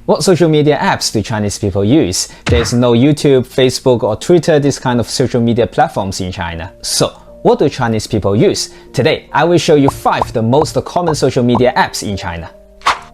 What social media apps do Chinese people use? There's no YouTube, Facebook or Twitter, this kind of social media platforms in China. So, what do Chinese people use? Today, I will show you 5 the most common social media apps in China.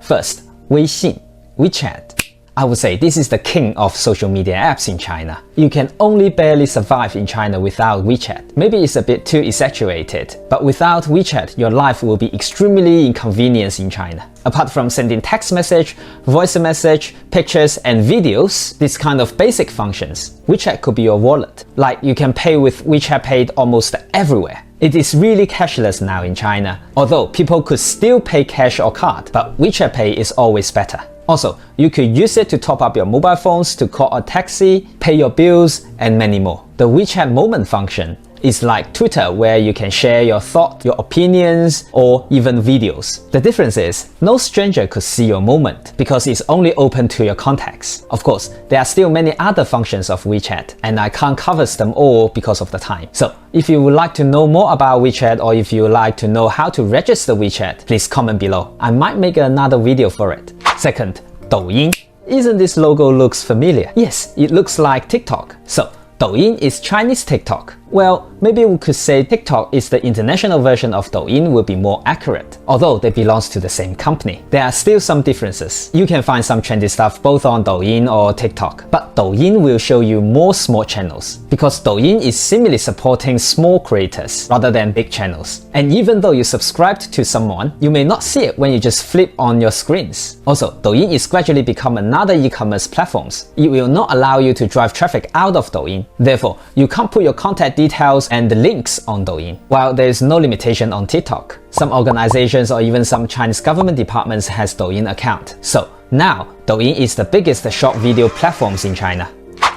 First, Weixin, WeChat. I would say this is the king of social media apps in China. You can only barely survive in China without WeChat. Maybe it's a bit too exaggerated, but without WeChat, your life will be extremely inconvenienced in China. Apart from sending text message, voice message, pictures, and videos, this kind of basic functions, WeChat could be your wallet. Like you can pay with WeChat Pay almost everywhere. It is really cashless now in China, although people could still pay cash or card, but WeChat Pay is always better. Also, you could use it to top up your mobile phones, to call a taxi, pay your bills, and many more. The WeChat Moment function is like Twitter, where you can share your thoughts, your opinions, or even videos. The difference is, no stranger could see your moment because it's only open to your contacts. Of course, there are still many other functions of WeChat, and I can't cover them all because of the time. So, if you would like to know more about WeChat, or if you would like to know how to register WeChat, please comment below. I might make another video for it. Second, Douyin. Isn't this logo looks familiar? Yes, it looks like TikTok. So, Douyin is Chinese TikTok. Well, maybe we could say TikTok is the international version of Douyin will be more accurate, although they belong to the same company. There are still some differences. You can find some trendy stuff both on Douyin or TikTok, but Douyin will show you more small channels, because Douyin is similarly supporting small creators rather than big channels. And even though you subscribed to someone, you may not see it when you just flip on your screens. Also, Douyin is gradually become another e-commerce platform. It will not allow you to drive traffic out of Douyin. Therefore, you can't put your contact details and the links on Douyin, while there is no limitation on TikTok. Some organizations or even some Chinese government departments has Douyin account. So now, Douyin is the biggest short video platforms in China.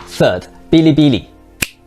Third, Bilibili.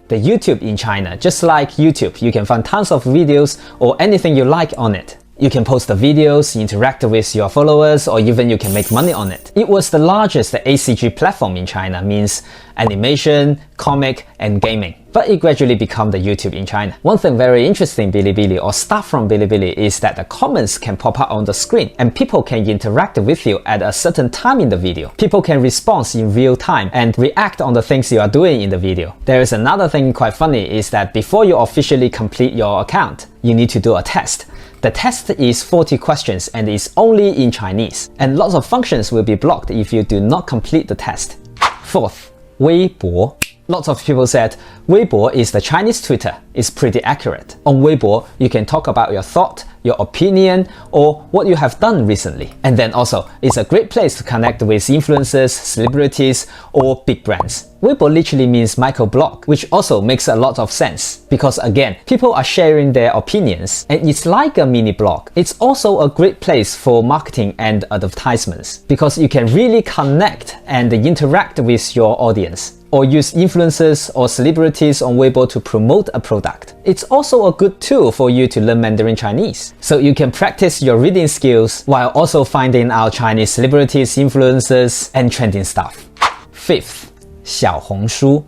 The YouTube in China, just like YouTube, you can find tons of videos or anything you like on it. You can post the videos, interact with your followers, or even you can make money on it. It was the largest ACG platform in China, means animation, comic, and gaming. But it gradually became the YouTube in China. One thing very interesting in Bilibili or stuff from Bilibili is that the comments can pop up on the screen and people can interact with you at a certain time in the video. People can respond in real time and react on the things you are doing in the video. There is another thing quite funny is that before you officially complete your account, you need to do a test. The test is 40 questions and is only in Chinese, and lots of functions will be blocked if you do not complete the test. Fourth, Weibo. Lots of people said Weibo is the Chinese Twitter. It's pretty accurate. On Weibo, you can talk about your thought, your opinion, or what you have done recently. And then also, it's a great place to connect with influencers, celebrities, or big brands. Weibo literally means microblog, which also makes a lot of sense. Because again, people are sharing their opinions, and it's like a mini blog. It's also a great place for marketing and advertisements, because you can really connect and interact with your audience, or use influencers or celebrities on Weibo to promote a product. It's also a good tool for you to learn Mandarin Chinese, so you can practice your reading skills while also finding out Chinese celebrities, influencers, and trending stuff. Fifth, Xiaohongshu.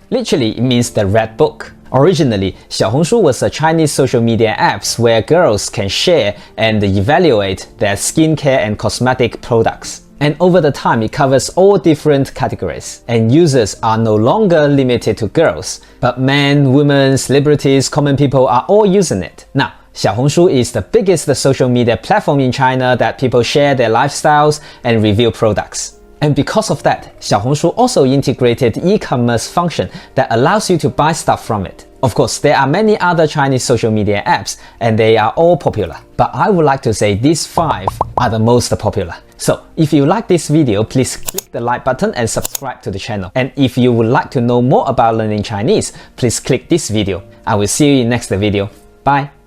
Literally, it means the red book. Originally, Xiaohongshu was a Chinese social media apps where girls can share and evaluate their skincare and cosmetic products. And over the time, it covers all different categories, and users are no longer limited to girls, but men, women, celebrities, common people are all using it. Now, Xiaohongshu is the biggest social media platform in China that people share their lifestyles and review products. And because of that, Xiaohongshu also integrated e-commerce function that allows you to buy stuff from it. Of course, there are many other Chinese social media apps and they are all popular. But I would like to say these 5 are the most popular. So if you like this video, please click the like button and subscribe to the channel. And if you would like to know more about learning Chinese, please click this video. I will see you in next video. Bye!